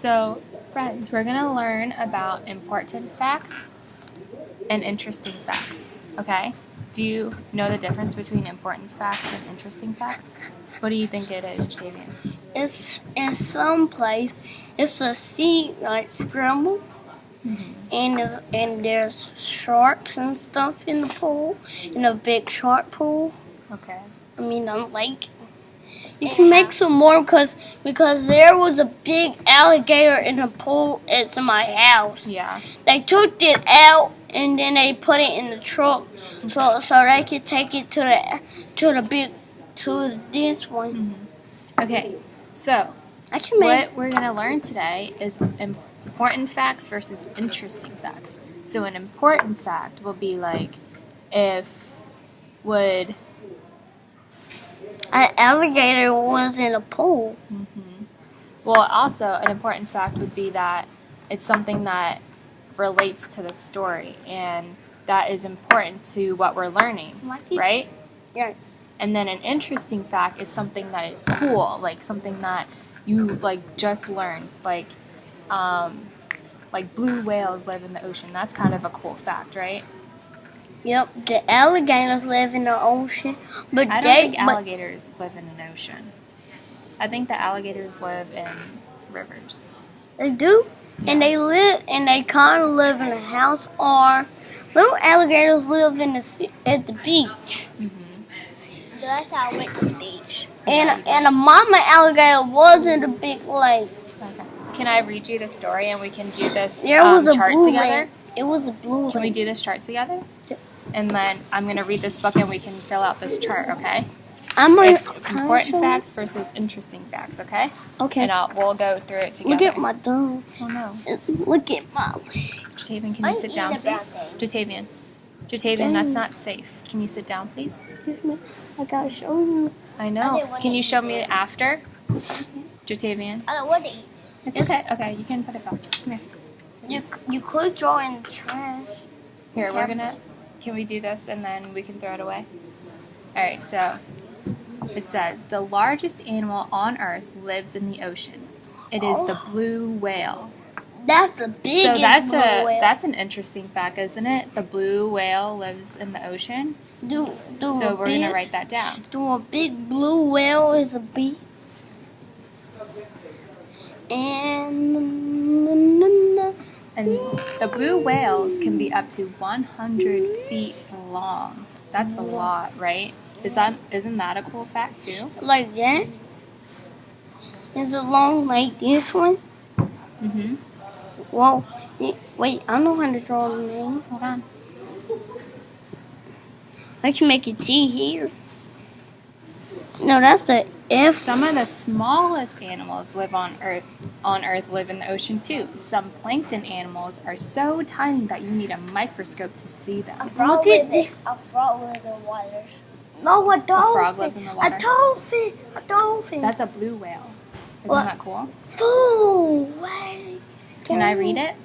So, friends, we're going to learn about important facts and interesting facts, okay? Do you know the difference between important facts and interesting facts? What do you think it is, Jatavian? It's in some place. It's a sea like scramble, and there's sharks and stuff in the pool, in a big shark pool. Okay. I mean, I'm like, you can make some more because there was a big alligator in the pool at my house. Yeah. They took it out and then they put it in the truck so they could take it to this one. Okay. So, I can make. what we're going to learn today is important facts versus interesting facts. So, an important fact will be like, would An alligator was in a pool. Well, also, an important fact would be that it's something that relates to the story, and that is important to what we're learning, right? Yeah. And then an interesting fact is something that is cool, like something that you just learned, like blue whales live in the ocean. That's kind of a cool fact, right? Yep, the alligators live in the ocean, but I don't think alligators live in an ocean. I think the alligators live in rivers. They do, Yeah. and they kind of live in a house, or little alligators live in at the beach. Last time I went to the beach. And a mama alligator was in the big lake. Okay. Can I read you the story and we can do this There was a chart blue together? lake. It was a blue Can we lake. do this chart together? Yep. And then I'm going to read this book and we can fill out this chart, okay? I'm It's important facts versus interesting facts, okay? Okay. And we'll go through it together. Look at my dog. Oh, no. Look at my leg. Jatavian, can you sit down, please? Jatavian. Jatavian, that's not safe. Can you sit down, please? Excuse me. I gotta show you. I know. Can you show me it after? Jatavian. I don't want to eat. It's okay. Okay, you can put it back. Come here. You could draw in the trash. Here, can we do this and then we can throw it away? Alright, so it says, the largest animal on Earth lives in the ocean. It is the blue whale. That's the biggest So blue whale. that's an interesting fact, isn't it? The blue whale lives in the ocean. So we're going to write that down. Do a big blue whale is a bee. And the blue whales can be up to 100 feet long. That's a lot, right? Isn't that a cool fact too? Like that? Is it long like this one? Whoa. Wait, I know how to draw the name. Hold on. I can make a T here. No, that's the F. Some of the smallest animals live on Earth live in the ocean too. Some plankton animals are so tiny that you need a microscope to see them. A frog lives in the water. No, a dolphin. A frog lives in the water. A dolphin. A dolphin. That's a blue whale. Isn't What? that cool? Blue whale. Can I read it?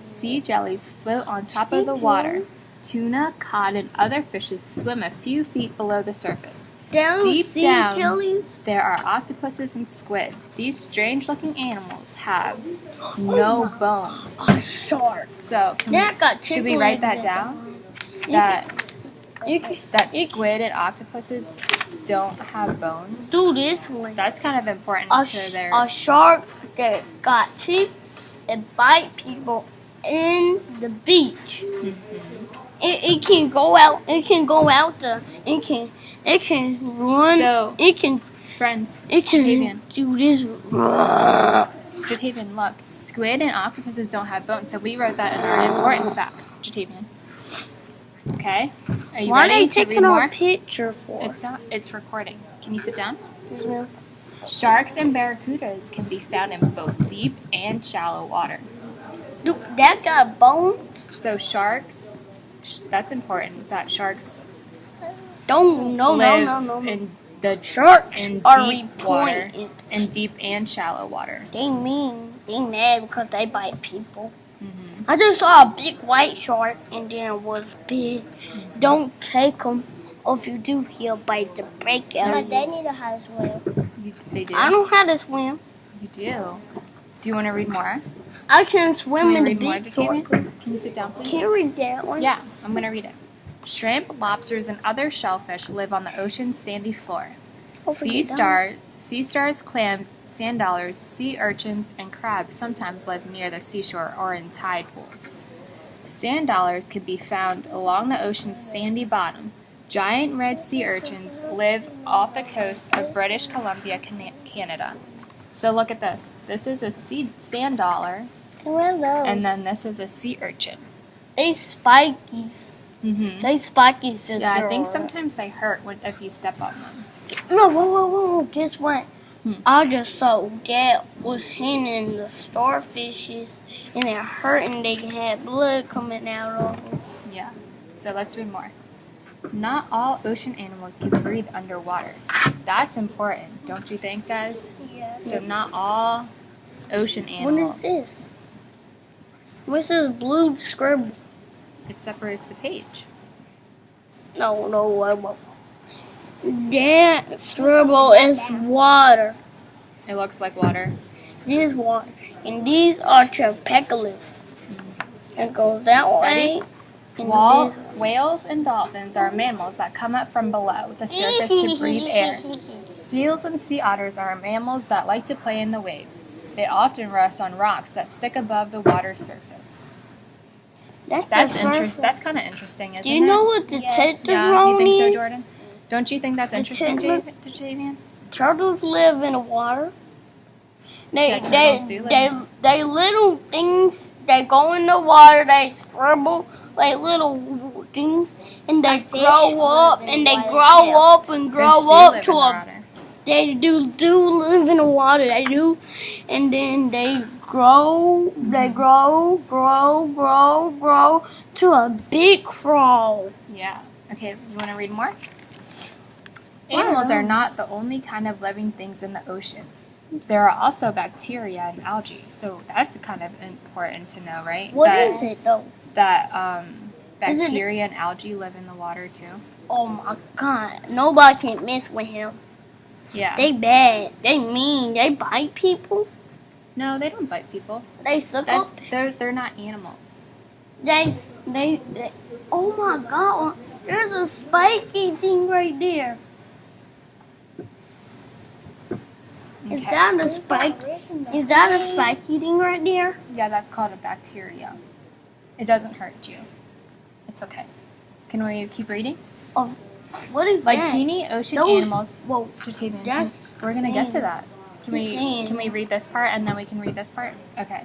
Sea jellies float on top of the water. Tuna, cod, and other fishes swim a few feet below the surface. Deep sea down, jellies. there are octopuses and squid. These strange-looking animals have no bones. A shark. So, should we write that down? That squid and octopuses don't have bones. Do this one. That's kind of important A to their. shark that got teeth and bite people in the beach. It can go out. It can go out there. It can run. So, it can friends, do this. Jatavian, look. Squid and octopuses don't have bones, so we wrote that in our important facts, Jatavian. Okay? Are you Why are ready they to read taking more? our picture for? It's not. It's recording. Can you sit down? Yes, ma'am. Sharks and barracudas can be found in both deep and shallow water. Dude, that got bones. So sharks, that's important. That sharks No. in the Sharks in are deep water, reported. in deep and shallow water. They mean. They mad because they bite people. I just saw a big white shark and then it was big. Don't take them. Or if you do, he'll bite the break out My of dad you. need to have a swim. They do. I know how to swim. You do. Do you want to read more? I can swim Can you in the read more, beach. Jatavian? Can you sit down, please? Can you read that one? Yeah, I'm going to read it. Shrimp, lobsters, and other shellfish live on the ocean's sandy floor. Sea stars, clams, sand dollars, sea urchins, and crabs sometimes live near the seashore or in tide pools. Sand dollars can be found along the ocean's sandy bottom. Giant red sea urchins live off the coast of British Columbia, Canada. So look at this. This is a sand dollar, What are those? and then this is a sea urchin. They spikies. Mm-hmm. They spikies, sister. Yeah, I think sometimes they hurt if you step on them. No, whoa. Guess what? Hmm. I just saw Dad was handing the starfishes, and it hurt, and they had blood coming out of them. Yeah. So let's read more. Not all ocean animals can breathe underwater. That's important, don't you think, guys? Yes. So not all ocean What animals. is this? What's this blue scribble? It separates the page. No. That scribble is water. It looks like water. This water. And these are trapeculas. It goes that way. And Whales and dolphins are mammals that come up from below the surface to breathe air. Seals and sea otters are mammals that like to play in the waves. They often rest on rocks that stick above the water's surface. That's interesting. That's kind of interesting, isn't it? Do you know what the Yes. Yeah, you think so, tetrarchone is? Jordan? Don't you think that's interesting, tetra- Javian? Turtles live in the water. Yeah, turtles do live in They little things. They go in the water. They scribble like little things, and they Like fish grow up, live in and they water, grow too. up and Fish grow do up live to in the a. water. They do live in the water. They do, and then they grow. They grow to a big frog. Yeah. Okay, you want to read more? Animals are not the only kind of living things in the ocean. There are also bacteria and algae, so that's kind of important to know, right? What is it though? That Is it- bacteria and algae live in the water too. Oh my God! Nobody can mess with him. Yeah. They bad. They mean. They bite people. No, they don't bite people. They suck That's up. they're not animals. They. Oh my God! There's a spiky thing right there. Is Okay. that a spike? Is that a spiky thing right there? Yeah, that's called a bacteria. It doesn't hurt you. It's okay. Can we keep reading? Oh, what is Like that? teeny ocean Those- animals. Whoa! Jatavian, That's we're gonna get to sand. that. Can we Sand. can we read this part and then we can read this part? Okay.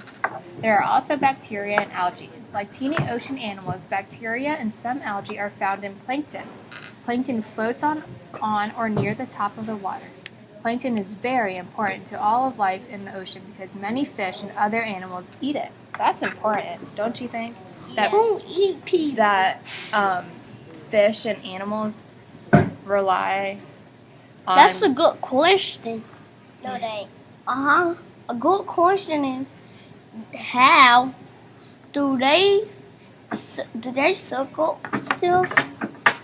There are also bacteria and algae. Like teeny ocean animals, bacteria and some algae are found in plankton. Plankton floats on or near the top of the water. Plankton is very important to all of life in the ocean because many fish and other animals eat it. That's important, don't you think? That Who eat people? that fish and animals rely on. That's a good question. No, they ain't. A good question is, how do they suck up stuff?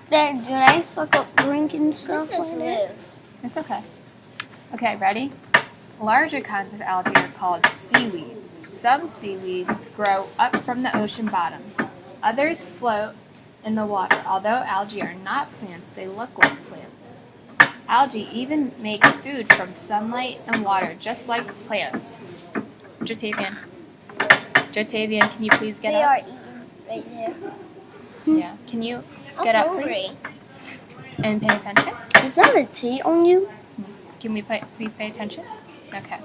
Do they suck up drinking stuff This is like that? new. It's okay. Okay, ready? Larger kinds of algae are called seaweeds. Some seaweeds grow up from the ocean bottom. Others float in the water. Although algae are not plants, they look like plants. Algae even make food from sunlight and water, just like plants. Jatavian, can you please get They up? are eating right there. Yeah. Can you I'm get up, hungry. please? And pay attention? Is that a tea on you? Can we please pay attention? Okay.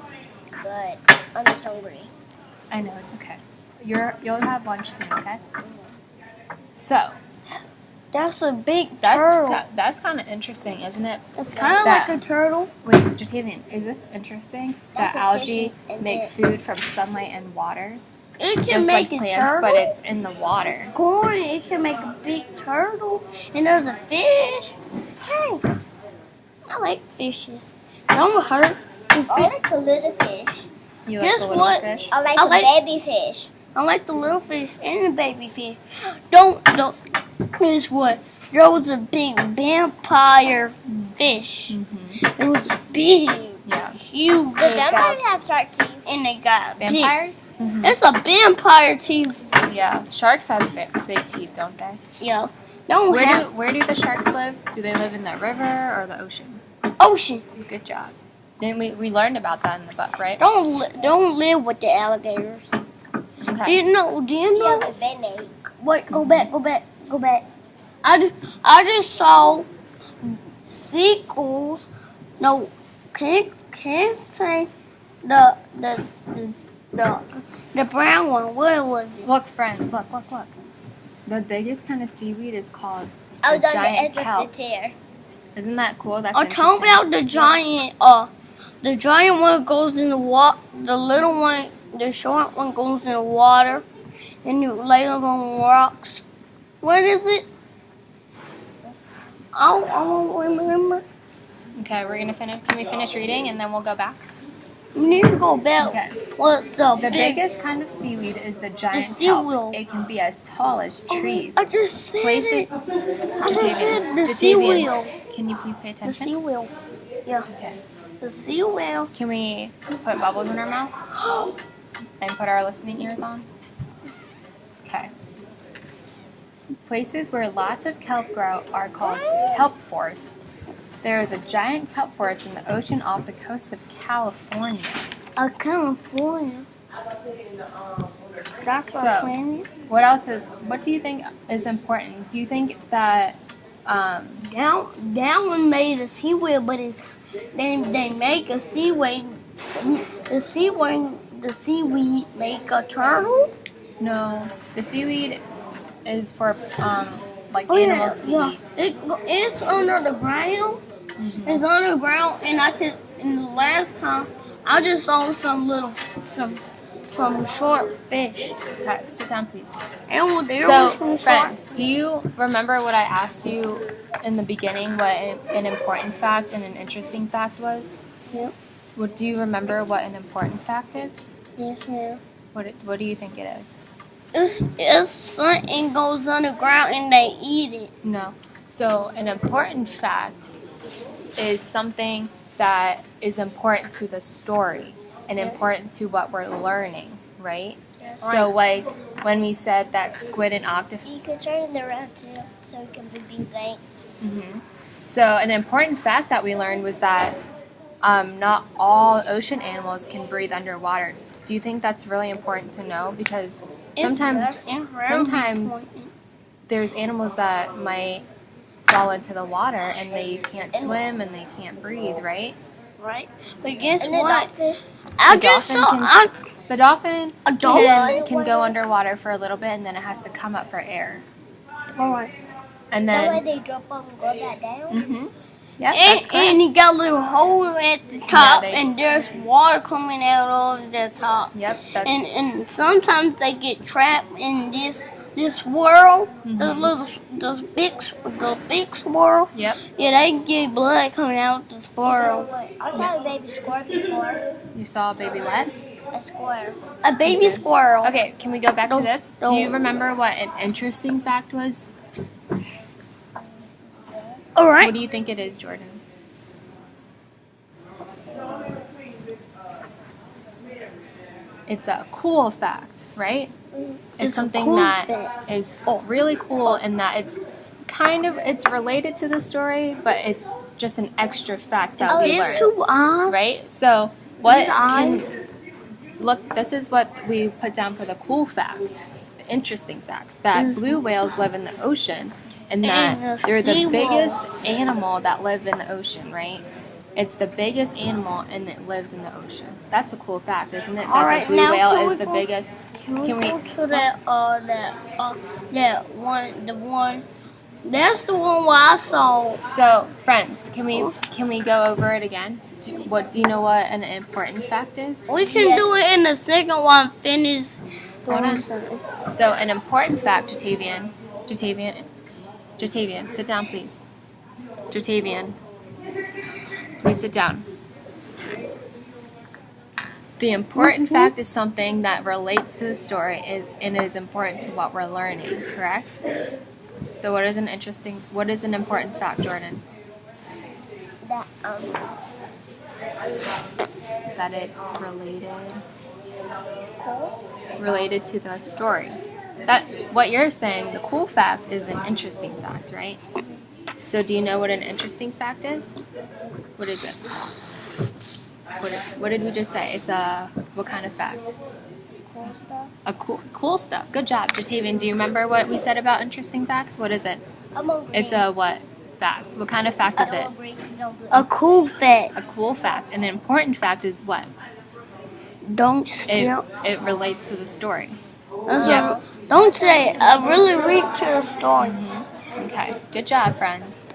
But I'm just hungry. I know, it's okay. You'll have lunch soon, okay? So, That's a big turtle. that's kind of interesting, isn't it? It's kind of that- like a turtle. Wait, Jatavian, is this interesting? That a algae fish and make it- food from sunlight and water? It can Just make like a plants, turtle. but it's in the water. Corn, it can make a big turtle. And there's a fish. Hey, I like fishes. Don't hurt. I like the little fish. You like Guess the little what? fish? I like I the like- baby fish. I like the little fish and the baby fish. Don't. Guess what? There was a big vampire fish. Mm-hmm. It was big, Yeah. huge. The vampires have shark teeth. and they got big. Vampires? Mm-hmm. It's a vampire teeth. Yeah. Sharks have big teeth, don't they? Yeah. Don't have Where do the sharks live? Do they live in the river or the ocean? ocean. Good job. Then we learned about that in the book, right? Don't live with the alligators. Do Okay. you know? Do you You know? have a band-aid. Wait, go back. I just saw seagulls. No, can't say the brown one. What was it? Look, friends, look. The biggest kind of seaweed is called I was a on the giant edge kelp. of the chair. Isn't that cool? That's I'm talking interesting. about the giant. The giant one goes in the water. The little one, the short one, goes in the water, and it lays on rocks. What is it? I don't remember. Okay, we're gonna finish. Can we finish reading and then we'll go back? We need to go back. Okay. What The biggest kind of seaweed is the giant kelp. seaweed. It can be as tall as trees. I just said Places. it. I just said the Jatavian, seawheel. Can you please pay The attention? seawheel. Yeah, Okay. the seawheel. Can we put bubbles in our mouth and put our listening ears on? Okay. Places where lots of kelp grow are called kelp forests. There is a giant kelp forest in the ocean off the coast of California. California. That's So- our planet. What do you think is important? Do you think that That one made a seawheel, but they make a seaweed. The seaweed make a turtle. no, the seaweed is for like Oh, animals to yeah. eat. It's under the ground. Mhm. It's under the ground, and And the last time, I just saw some short fish. Okay, sit down, please. And there was So, some friends, do you remember what I asked you in the beginning? What an important fact and an interesting fact was? Yep. Do you remember what an important fact is? Yes, ma'am. What do you think it is? It's something goes underground and they eat it. No. So an important fact is something that is important to the story and important to what we're learning, right? Yes. So like when we said that squid and octopus. You can turn it around too, so it can be blank. So an important fact that we learned was that not all ocean animals can breathe underwater. Do you think that's really important to know? Because sometimes there's animals that might fall into the water and they can't swim and they can't breathe, right? Right. But guess And the what? dolphin. I The just dolphin saw. The dolphin A dolphin? can go underwater for a little bit and then it has to come up for air. Alright. And That way then, they drop up and go back down. yeah, that's correct. And you got a little hole at the top, they- and there's water coming out of the top. Yep, that's And sometimes they get trapped in this swirl, the big swirl. yep. Yeah, they get blood coming out the swirl. I saw a baby squirrel before. You saw a baby what? A squirrel. A baby squirrel. Okay, can we go back to Don't- this? Do you don't. remember what an interesting fact was? All What right. do you think it is, Jordan? It's a cool fact, right? It's It's a something cool that fact. is really cool and that it's related to the story, but it's just an extra fact that we There's learned, 2 eyes. right? So what These eyes. look, this is what we put down for the cool facts, the interesting facts, that blue whales live in the ocean and that And the they're the sea biggest whale. animal that live in the ocean, right? It's the biggest animal and it lives in the ocean. That's a cool fact, isn't it? That Alright, the blue now whale can is we the go- biggest. Can we Can we- go to that one? That's the one where I saw. So, friends, can we go over it again? Do you know what an important fact is? We can Yes. do it in the second one. Finish. Hold on. Something. So, an important fact, Jatavian, sit down, please. Jatavian, please sit down. The important fact is something that relates to the story and is important to what we're learning, correct? So what is an important fact, Jordan? That That it's related Cool. related to the story. That what you're saying, the cool fact is an interesting fact, right? So do you know what an interesting fact is? What is it? What did we just say? It's a what kind of fact? Cool stuff. A cool stuff. Good job, Jatavian. Do you remember what we said about interesting facts? What is it? I'm hungry. It's a what fact? What kind of fact is I'm it? hungry. Don't do it. A cool fact. A cool fact. An important fact is what? Don't It steal. it relates to the story. Also, don't say, I really read to the story. Okay. Good job, friends.